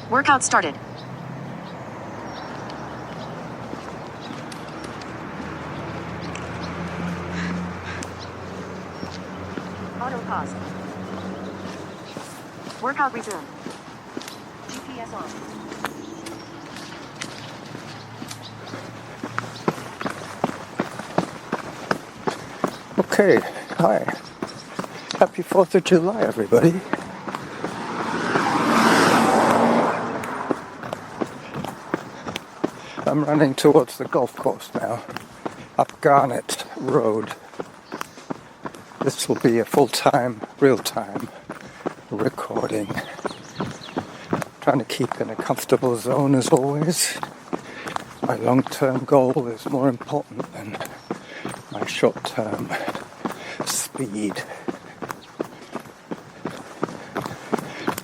Workout started. Auto pause. Workout resumed. GPS on. Okay, hi. Happy 4th of July, everybody. I'm running towards the golf course now, up Garnet Road. This will be a full-time, real-time recording. Trying to keep in a comfortable zone as always. My long-term goal is more important than my short-term speed.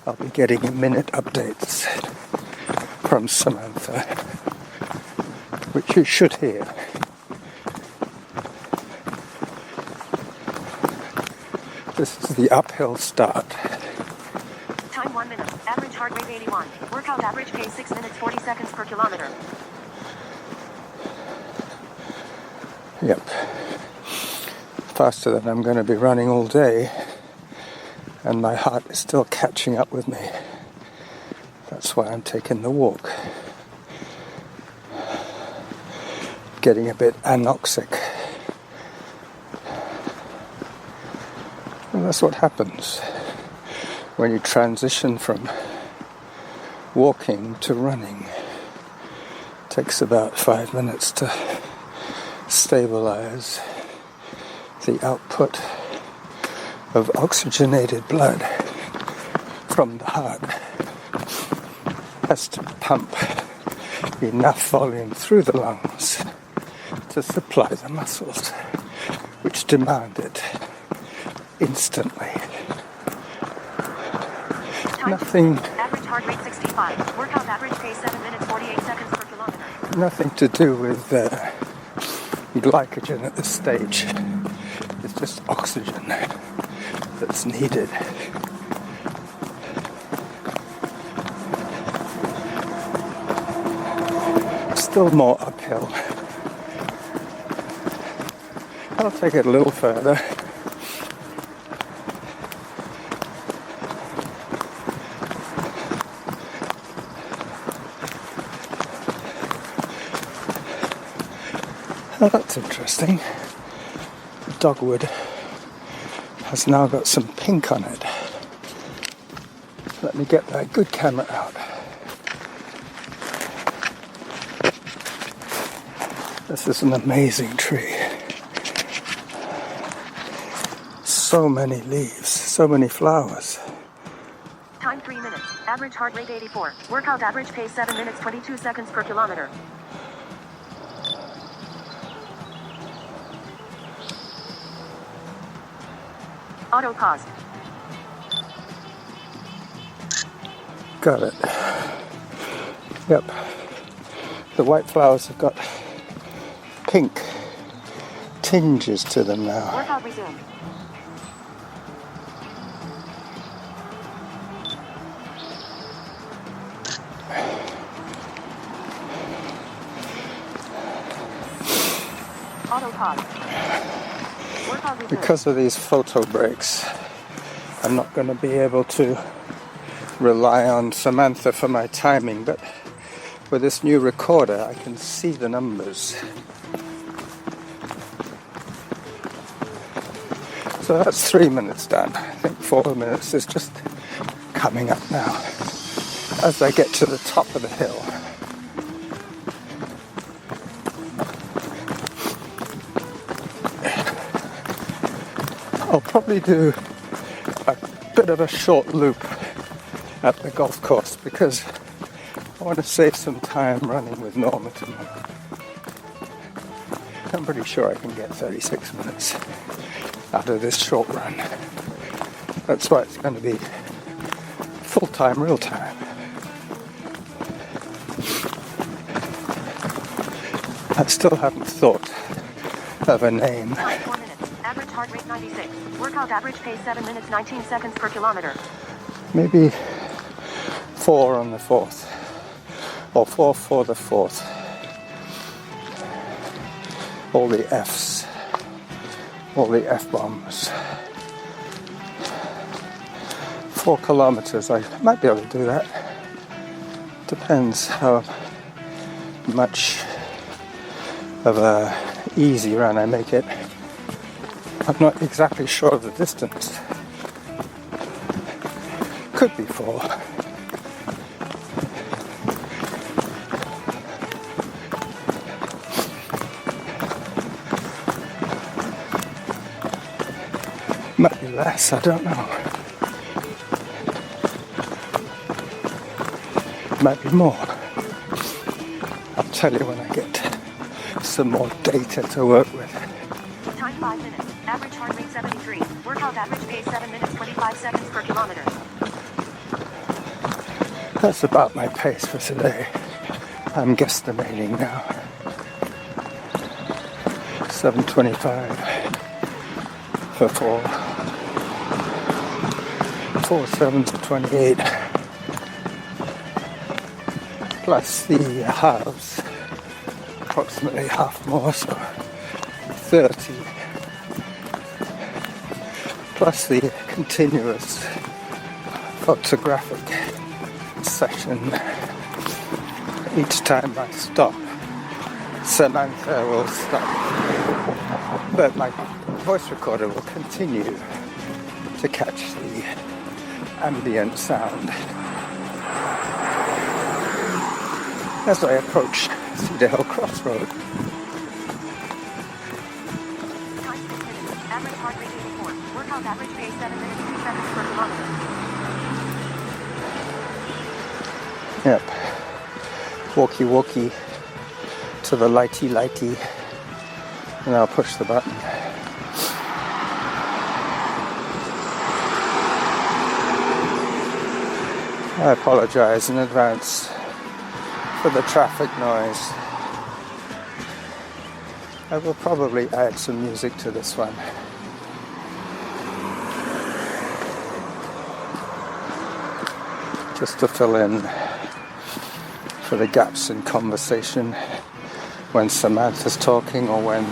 I'll be getting minute updates from Samantha, which you should hear. This is the uphill start. Time 1 minute. Average heart rate 81. Workout average pace 6 minutes 40 seconds per kilometer. Yep. Faster than I'm going to be running all day, and my heart is still catching up with me. That's why I'm taking the walk. Getting a bit anoxic. And that's what happens when you transition from walking to running. It takes about 5 minutes to stabilize the output of oxygenated blood from the heart. It has to pump enough volume through the lungs to supply the muscles, which demand it instantly. Nothing. Average heart rate 65. Workout average pace 7 minutes 48 seconds per kilometer. Nothing to do with glycogen at this stage. It's just oxygen that's needed. Still more uphill. I'll take it a little further. Oh, that's interesting. The dogwood has now got some pink on it. Let me get that good camera out. This is an amazing tree. So many leaves, so many flowers. Time 3 minutes. Average heart rate 84. Workout average pace 7 minutes 22 seconds per kilometer. Auto pause. Got it. Yep. The white flowers have got pink tinges to them now. Workout resumed. Auto pause. Workout resumed. Because of these photo breaks, I'm not going to be able to rely on Samantha for my timing, but with this new recorder I can see the numbers. So that's 3 minutes done. I think 4 minutes is just coming up now as I get to the top of the hill. I'll probably do a bit of a short loop at the golf course because I want to save some time running with Normatin. I'm pretty sure I can get 36 minutes out of this short run. That's why it's going to be full-time, real-time. I still haven't thought of a name. 4 minutes. Average heart rate 96. Workout average pace 7 minutes 19 seconds per kilometer. Maybe 4 on the 4th, or 4 for the 4th. All the Fs, all the F-bombs. 4 kilometers, I might be able to do that. Depends how much of a easy run I make it. I'm not exactly sure of the distance. Could be 4. Might be less, I don't know. Might be more. I'll tell you when I get some more data to work with. Time 5 minutes. Average heart rate 73. Workout average pace 7 minutes 25 seconds per kilometer. That's about my pace for today. I'm guesstimating now. 7:25 for 4. 4 7s are 28. Plus the halves, approximately half more, so 30. Plus the continuous photographic session. Each time I stop, Samantha will stop, but my voice recorder will continue to catch the ambient sound as I approach Cedar Hill Crossroad. Time 6 minutes. Average heart rate 84. Workout average pace 7 minutes 2 seconds per kilometer. Yep. Walkie to the lighty, and I'll push the button. I apologize in advance for the traffic noise. I will probably add some music to this one. Just to fill in for the gaps in conversation when Samantha's talking or when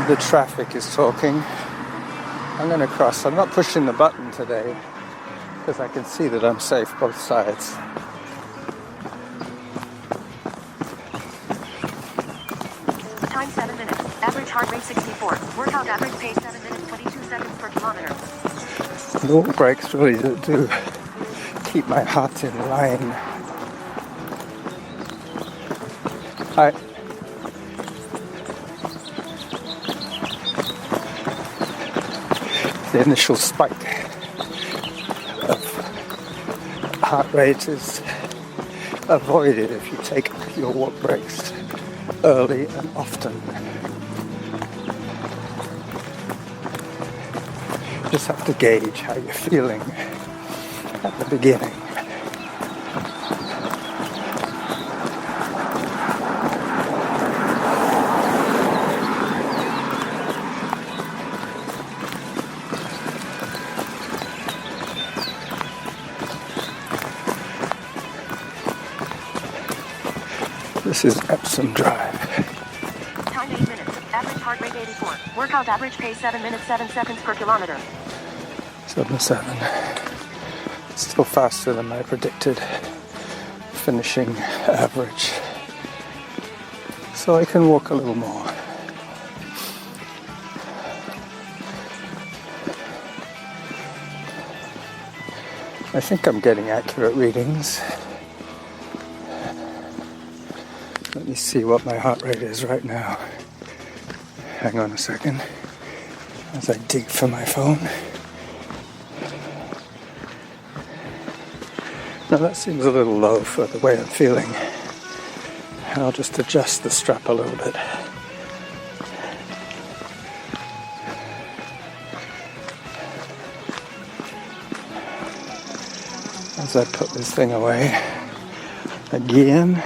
the traffic is talking. I'm going to cross. I'm not pushing the button today because I can see that I'm safe both sides. Time 7 minutes. Average heart rate 64. Workout average pace 7 minutes 22 seconds per kilometer. The walk breaks really do keep my heart in line. Hi. The initial spike of heart rate is avoided if you take your walk breaks early and often. You just have to gauge how you're feeling at the beginning. This is Epsom Drive. Time 8 minutes. Average heart rate 84. Workout average pace 7 minutes 7 seconds per kilometer. 7:07. Still faster than my predicted finishing average. So I can walk a little more. I think I'm getting accurate readings. Let me see what my heart rate is right now. Hang on a second as I dig for my phone. Now that seems a little low for the way I'm feeling. I'll just adjust the strap a little bit. As I put this thing away again.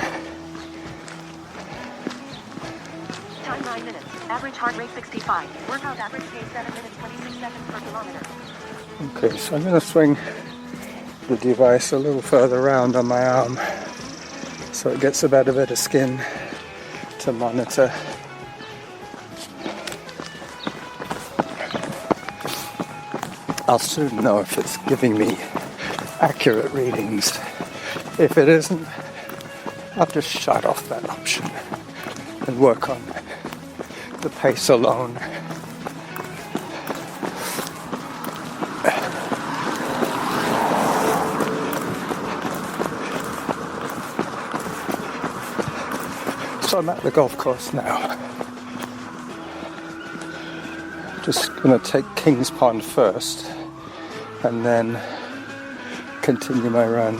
Time 9 minutes. Average heart rate 65. Workout average pace 7 minutes 26 seconds per kilometer. Okay, so I'm going to swing the device a little further around on my arm so it gets a better bit of skin to monitor. I'll soon know if it's giving me accurate readings. If it isn't, I'll just shut off that option and work on the pace alone. So I'm at the golf course now. Just going to take Kings Pond first and then continue my run.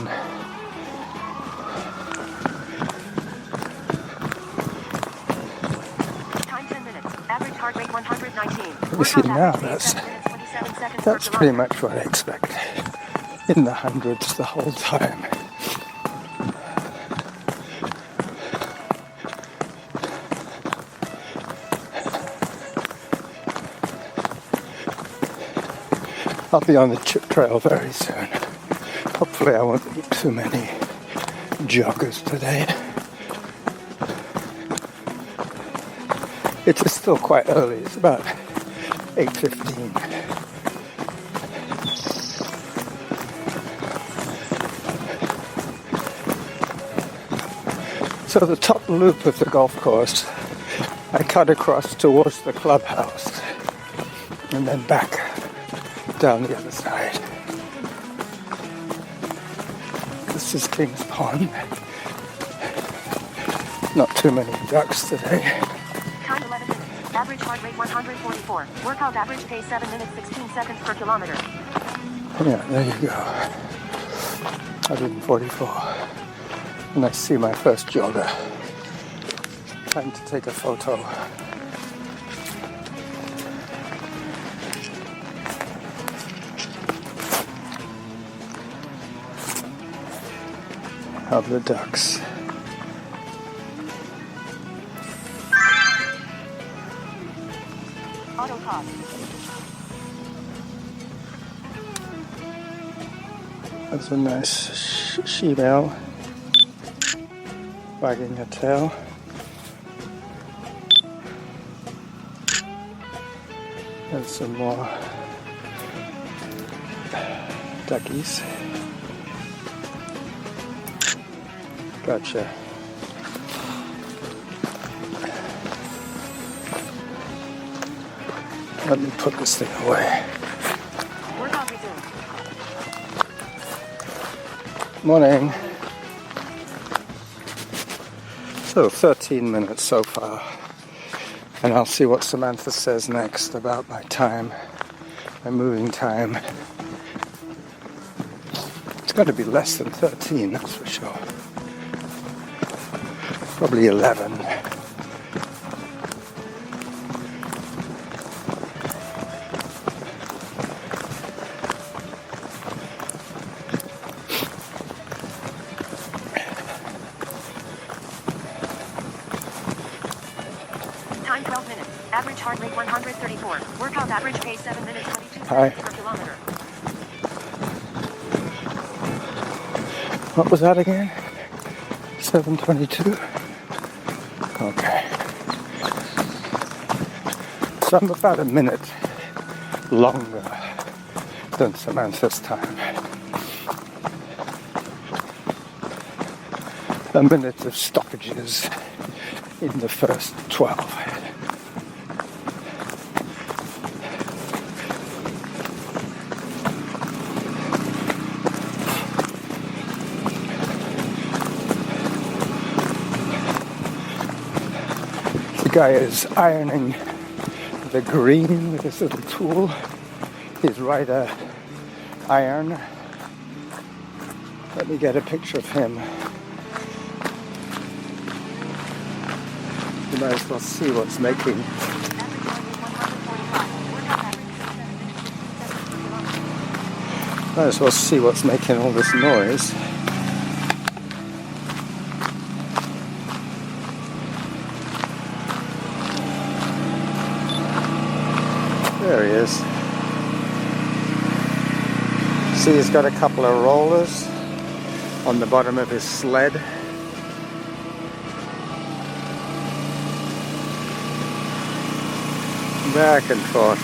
Time 10 minutes. Average heart rate 119. You see now, Workout average pace 7 minutes 27 seconds per that's pretty kilometer. much what I expect. In the hundreds the whole time. I'll be on the chip trail very soon. Hopefully I won't meet too many joggers today. It is still quite early. It's about 8:15. So the top loop of the golf course, I cut across towards the clubhouse and then back down the other side. This is Kings Pond. Not too many ducks today. Time 11 minutes. Average heart rate 144. Workout average pace 7 minutes 16 seconds per kilometer. Yeah, there you go. 144. And I see my first jogger. Time to take a photo. Of the ducks. Auto pause. That's a nice she-belle wagging her tail. And some more duckies. Gotcha. Let me put this thing away. Workout resumed. Morning. So 13 minutes so far. And I'll see what Samantha says next about my time, my moving time. It's got to be less than 13, that's for sure. Probably 11. Time 12 minutes. Average heart rate 134. Workout average pace 7 minutes 22 Hi. seconds per kilometer. What was that again? 7:22? Okay. So I'm about a minute longer than Samantha's time. A minute of stoppages in the first 12. The guy is ironing the green with his little tool, his rider iron. Let me get a picture of him. You might as well see what's making. Might as well see what's making all this noise. There he is. See, he's got a couple of rollers on the bottom of his sled. Back and forth.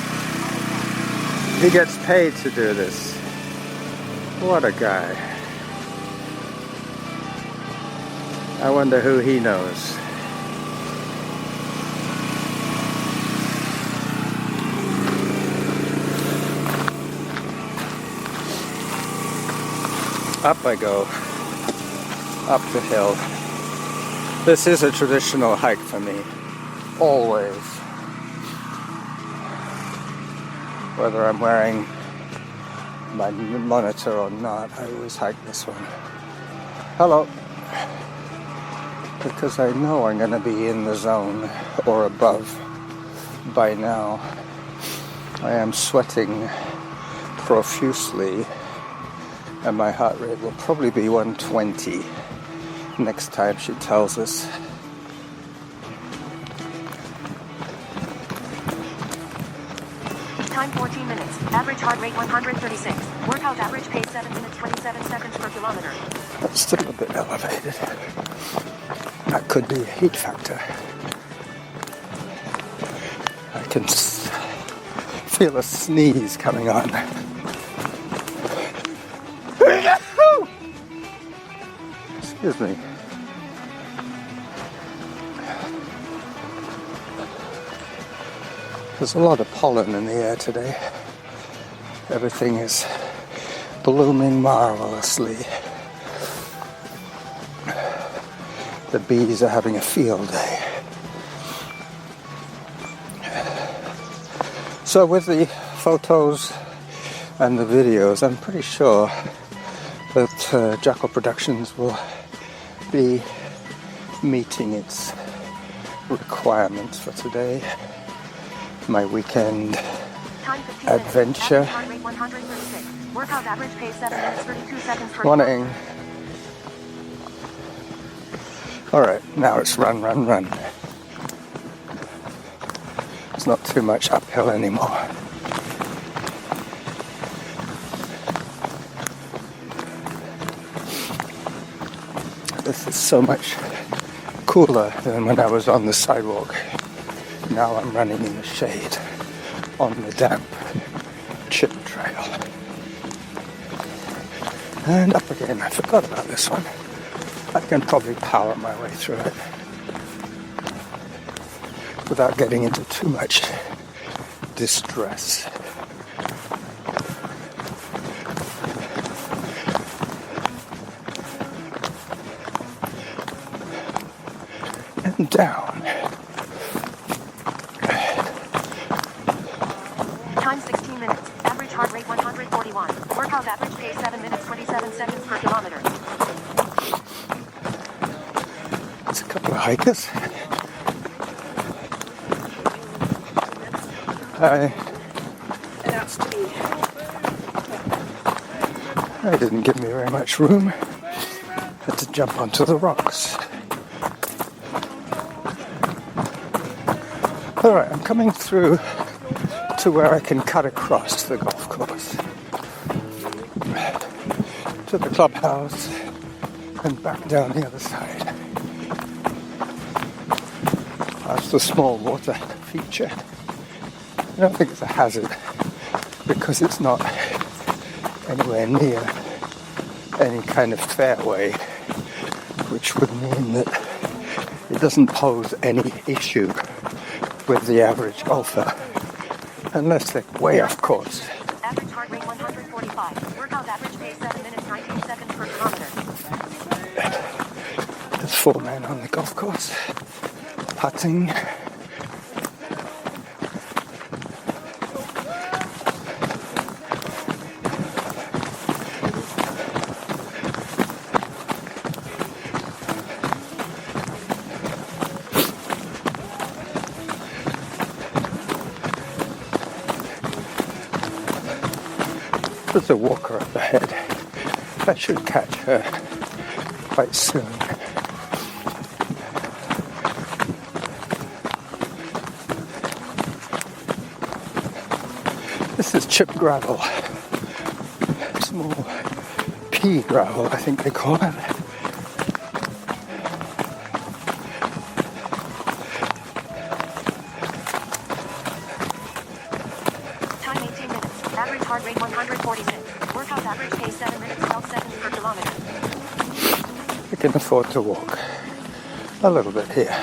He gets paid to do this. What a guy. I wonder who he knows. Up I go, up the hill. This is a traditional hike for me, always. Whether I'm wearing my monitor or not, I always hike this one. Hello. Because I know I'm going to be in the zone or above by now. I am sweating profusely. And my heart rate will probably be 120 next time she tells us. Time 14 minutes. Average heart rate 136. Workout average pace 7 minutes 27 seconds per kilometer. That's still a bit elevated. That could be a heat factor. I can feel a sneeze coming on. Excuse me. There's a lot of pollen in the air today. Everything is blooming marvelously. The bees are having a field day. So with the photos and the videos, I'm pretty sure that Jackal Productions will be meeting its requirements for today. My weekend adventure. Workout average pace 7 minutes 32 seconds per Morning. Alright, now it's run. It's not too much uphill anymore. This is so much cooler than when I was on the sidewalk. Now I'm running in the shade on the damp chip trail. And up again, I forgot about this one. I can probably power my way through it without getting into too much distress. And down. Time 16 minutes. Average heart rate 141. Workout average pace 7 minutes 27 seconds per kilometer. There's a couple of hikers. They didn't give me very much room. Had to jump onto the rocks. Alright, I'm coming through to where I can cut across the golf course to the clubhouse and back down the other side. That's the small water feature. I don't think it's a hazard because it's not anywhere near any kind of fairway, which would mean that it doesn't pose any issue with the average golfer, unless they're way off course. Average heart rate 145. Workout average pace 7 minutes 19 seconds per kilometer. There's 4 men on the golf course, putting. There's a walker up ahead. I should catch her quite soon. This is chip gravel. Small pea gravel, I think they call it. Time 18 minutes. Average heart rate 146. Workout average pace 7 minutes 12 seconds per kilometer. We can afford to walk a little bit here.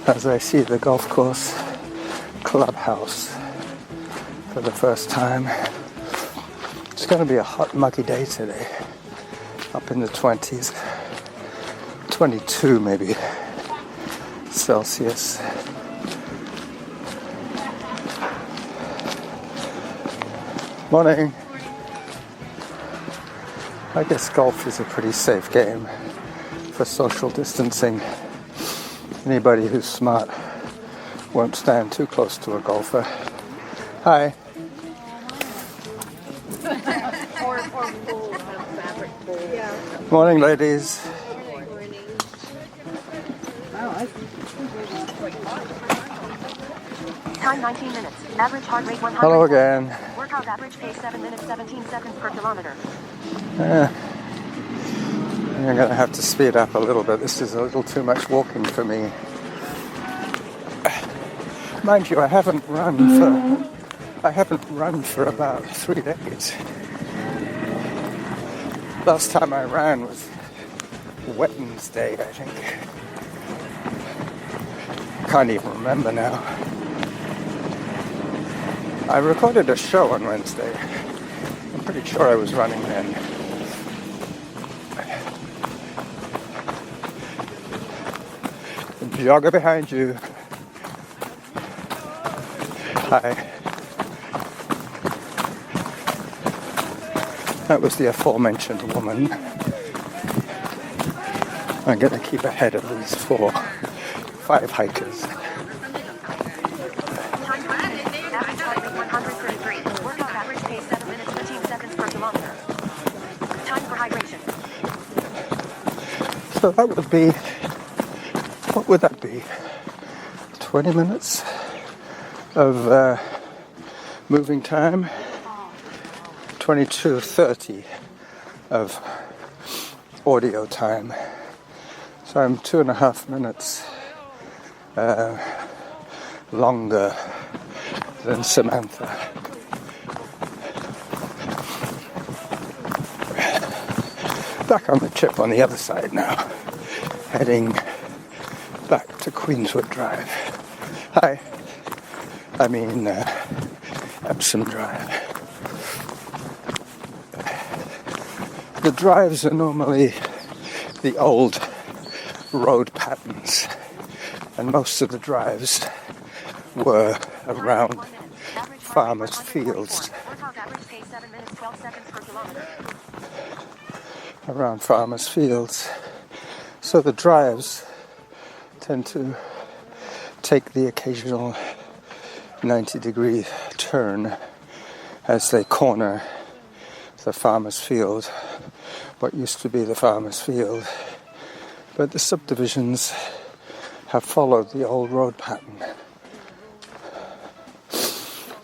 As I see the golf course clubhouse for the first time. It's going to be a hot, muggy day today. Up in the 20s. 22 maybe Celsius. Morning. I guess golf is a pretty safe game for social distancing. Anybody who's smart won't stand too close to a golfer. Hi. Morning, ladies. Time 19 minutes. Average heart rate 100. Hello again. Workout average pace 7 minutes 17 seconds per kilometer. I'm going to have to speed up a little bit. This is a little too much walking for me. Mind you, I haven't run for about 3 days. Last time I ran was Wednesday, I think. Can't even remember now. I recorded a show on Wednesday. I'm pretty sure I was running then. The jogger behind you. Hi. That was the aforementioned woman. I'm going to keep ahead of these 4, 5 hikers. Time 20 minutes. Average heart rate 133. Workout average pace 7 minutes 15 seconds per kilometer. Time for hydration. So that would be, what would that be? 20 minutes of moving time, 22:30 of audio time. So I'm 2.5 minutes longer than Samantha. Back on the trip on the other side now, heading back to Queenswood Drive. Hi. I mean, Epsom Drive. The drives are normally the old road patterns, and most of the drives were around farmers' fields. Workout average pace 7 minutes 12 seconds per kilometer. Around farmers' fields. So the drives tend to take the occasional 90-degree turn as they corner the farmer's field, what used to be the farmer's field. But the subdivisions have followed the old road pattern.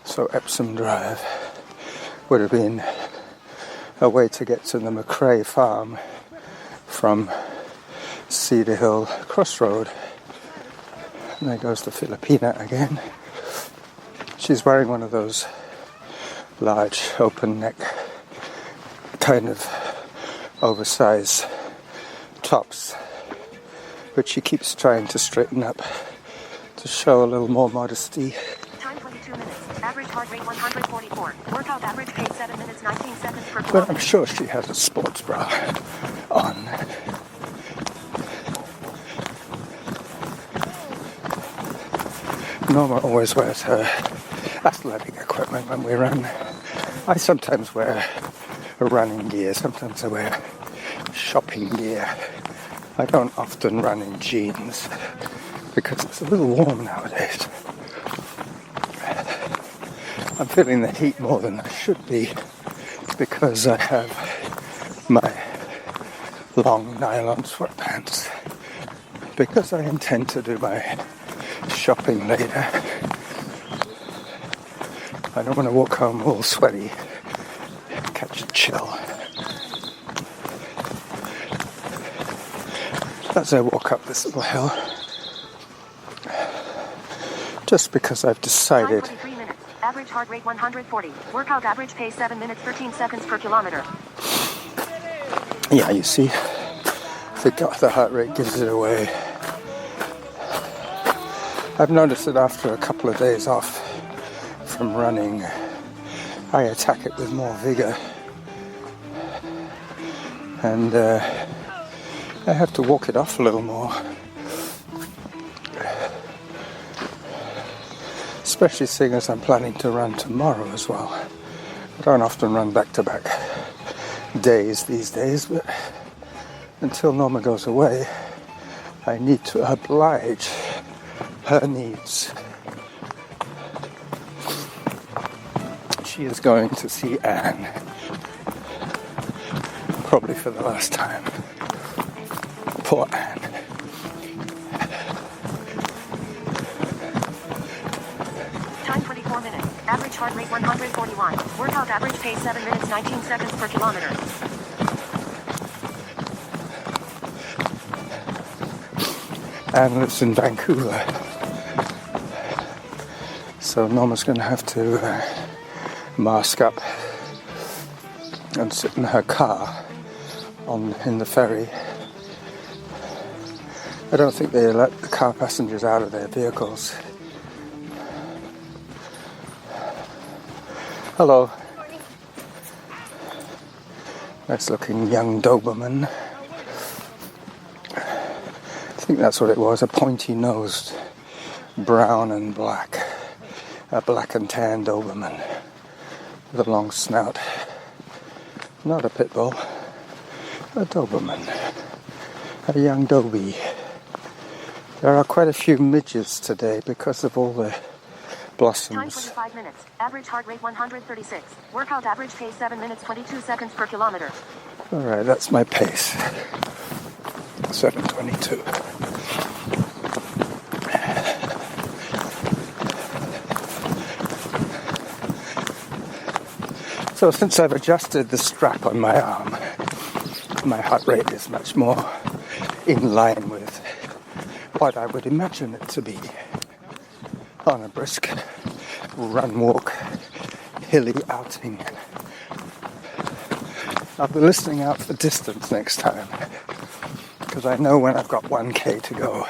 So Epsom Drive would have been a way to get to the McRae farm from Cedar Hill Crossroad. And there goes the Filipina again. She's wearing one of those large open neck kind of oversized tops, which she keeps trying to straighten up to show a little more modesty. Time 22 minutes. Average heart rate 144. Workout average pace 7 minutes 19 seconds per But kilometer. I'm sure she has a sports bra on. Norma always wears her athletic equipment when we run. I sometimes wear running gear, sometimes I wear shopping gear. I don't often run in jeans because it's a little warm nowadays. I'm feeling the heat more than I should be because I have my long nylon sweatpants, because I intend to do my shopping later. I don't want to walk home all sweaty catch a chill. As I walk up this little hill, just because I've decided. Time 23 minutes. Average heart rate 140. Workout average pace 7 minutes 13 seconds per kilometer. Yeah, you see, the heart rate gives it away. I've noticed that after a couple of days off from running, I attack it with more vigor. And I have to walk it off a little more. Especially seeing as I'm planning to run tomorrow as well. I don't often run back-to-back days these days, but until Norma goes away, I need to oblige her needs. She is going to see Anne, probably for the last time. Poor Anne. Time 24 minutes. Average heart rate 141. Workout average pace 7 minutes 19 seconds per kilometer. Anne lives in Vancouver, so Norma's going to have to mask up and sit in her car in the ferry. I don't think they let the car passengers out of their vehicles. Hello. Nice looking young Doberman. I think that's what it was, a pointy-nosed brown and black, a black and tan Doberman with a long snout. Not a pit bull, a Doberman, a young Dobie. There are quite a few midges today because of all the Time blossoms. 25 minutes. Average heart rate 136. Workout average pace 7 minutes 22 seconds per kilometer. Alright, that's my pace. 7:22. So since I've adjusted the strap on my arm, my heart rate is much more in line with what I would imagine it to be on a brisk run, walk, hilly outing. I'll be listening out for distance next time, because I know when I've got 1K to go.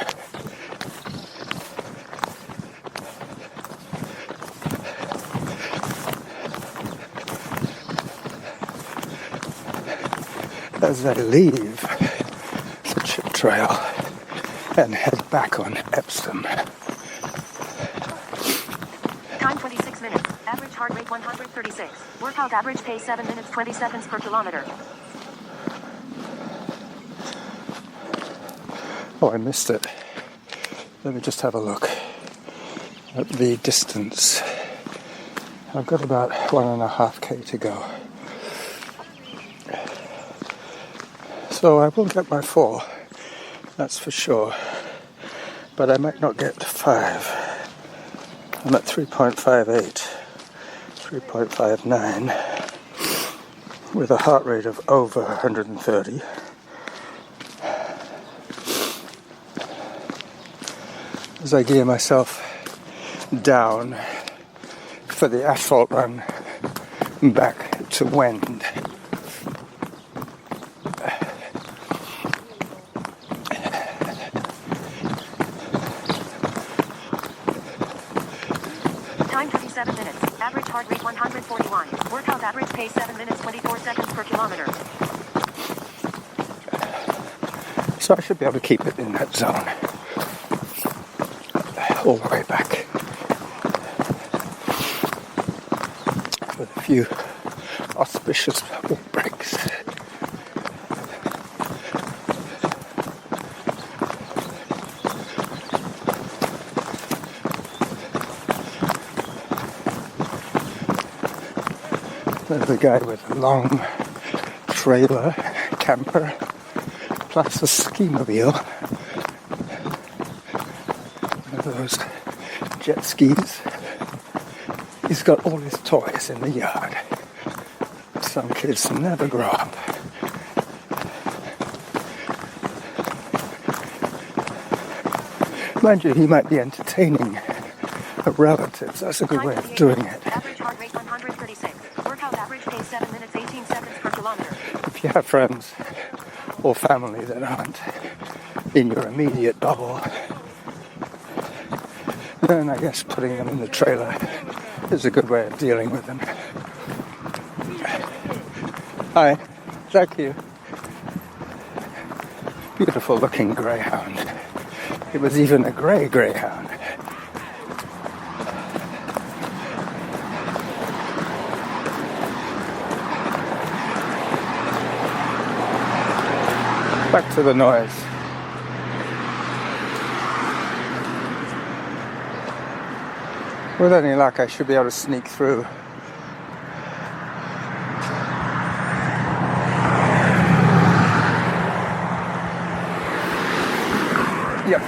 As I leave the chip trail and head back on Epsom. Time 26 minutes. Average heart rate 136. Workout average pace 7 minutes 20 seconds per kilometer. Oh, I missed it. Let me just have a look at the distance. I've got about 1.5K to go. So I will get my 4, that's for sure. But I might not get 5. I'm at 3.58, 3.59, with a heart rate of over 130. As I gear myself down for the asphalt run back to Wend. Time 27 minutes. Average heart rate 141. Workout average pace 7 minutes 24 seconds per kilometer. So I should be able to keep it in that zone all the way back, with a few auspicious walk breaks. There's a guy with a long trailer, camper, plus a ski mobile. One of those jet skis. He's got all his toys in the yard. Some kids never grow up. Mind you, he might be entertaining relatives. That's a good way of doing it. Average heart rate 136. Workout average pace 7 minutes 18 seconds per kilometer. If you have friends or family that aren't in your immediate bubble, then I guess putting them in the trailer is a good way of dealing with them. Hi, thank you. Beautiful looking greyhound. It was even a grey greyhound. Back to the noise. With any luck, I should be able to sneak through. Yep.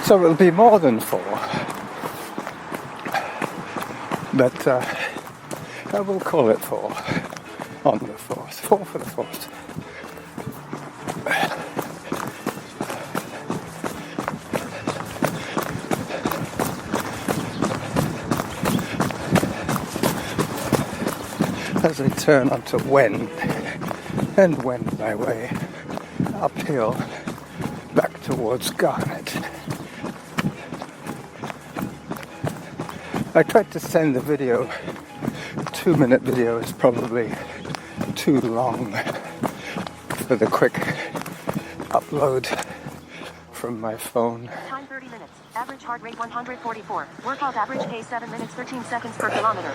So it'll be more than 4, but I will call it 4 on the 4th. 4 for the 4th. As I turn onto Wend, and wend my way uphill back towards Garnet. I tried to send the video. A 2-minute video is probably too long for the quick upload from my phone. Time 30 minutes. Average heart rate 144. Workout average pace 7 minutes 13 seconds per kilometer.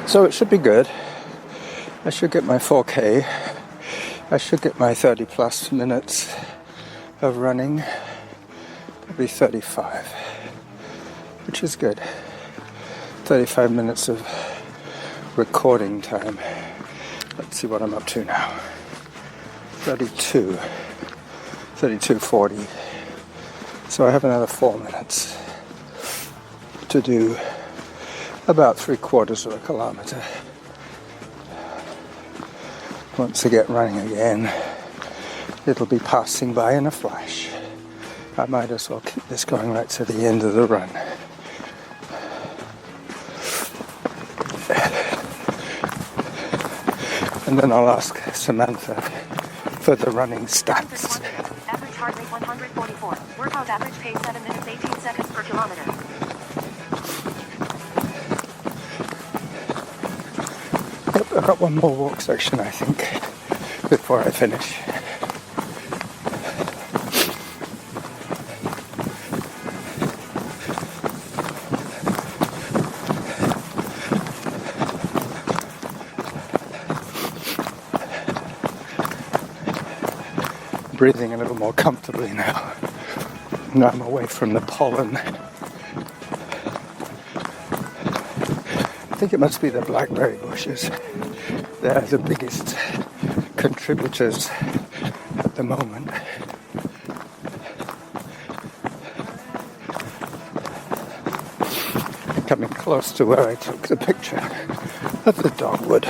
So it should be good. I should get my 4K. I should get my 30 plus minutes of running. Probably 35, which is good. 35 minutes of recording time. Let's see what I'm up to now. 32:40. So I have another 4 minutes to do about 3/4 of a kilometer. Once I get running again, it'll be passing by in a flash. I might as well keep this going right to the end of the run. And then I'll ask Samantha for the running stats. Average heart rate 144. Workout average pace 7 minutes 18 seconds per kilometer. Yep, I've got one more walk section, I think, before I finish. Breathing a little more comfortably now. Now I'm away from the pollen. I think it must be the blackberry bushes. They're the biggest contributors at the moment. Coming close to where I took the picture of the dogwood.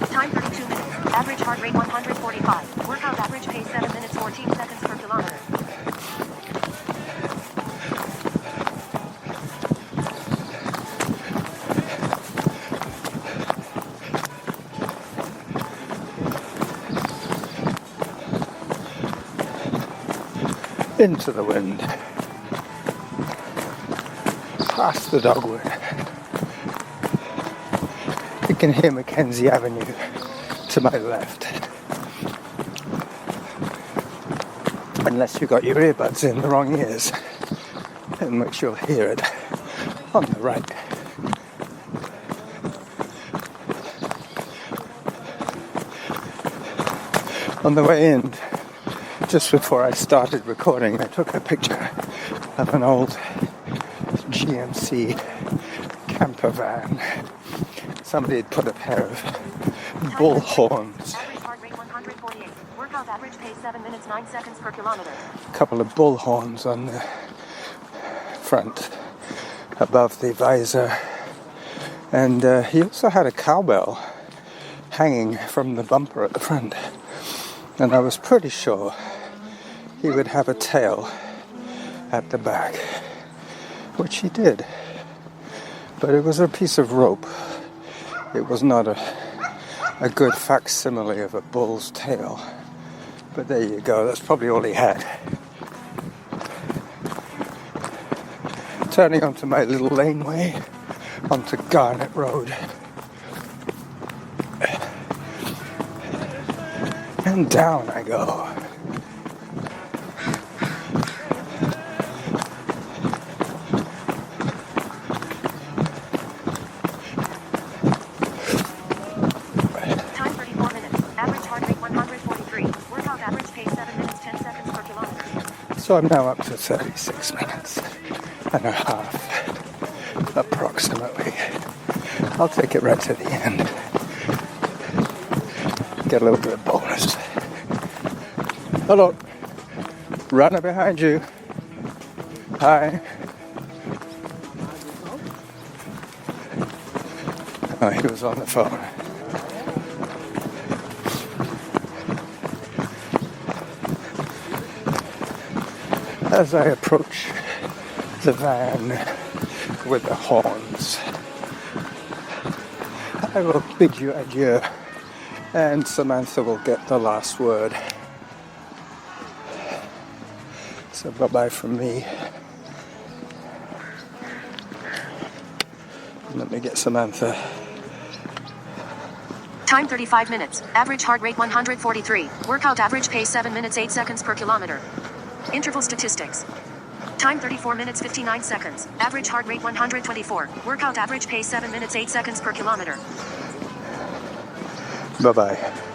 Time 32 minutes. Average heart rate 145. Workout average pace 7 minutes 14 seconds per kilometer. Into the wind, past the dogwood. You can hear Mackenzie Avenue to my left, unless you've got your earbuds in the wrong ears, in which you'll hear it on the right. On the way in, Just before I started recording, I took a picture of an old GMC camper van. Somebody had put a pair of bull horns, Average heart rate 148. Workout average pace 7 minutes 9 seconds per kilometer. a couple of bull horns on the front above the visor. And he also had a cowbell hanging from the bumper at the front. And I was pretty sure he would have a tail at the back, which he did. But it was a piece of rope. It was not a good facsimile of a bull's tail. But there you go, that's probably all he had. Turning onto my little laneway, onto Garnet Road. And down I go. Time 34 minutes. Average heart rate 143. Workout average pace 7 minutes 10 seconds per kilometer. So I'm now up to 36 minutes and a half, approximately. I'll take it right to the end. Get a little bit of bonus. Hello. Runner behind you. Hi. Oh, he was on the phone. As I approach the van with the horns, I will bid you adieu, and Samantha will get the last word. So bye-bye from me. Let me get Samantha. Time 35 minutes. Average heart rate 143. Workout average pace 7 minutes 8 seconds per kilometer. Interval statistics. Time 34 minutes 59 seconds. Average heart rate 124. Workout average pace 7 minutes 8 seconds per kilometer. Bye-bye.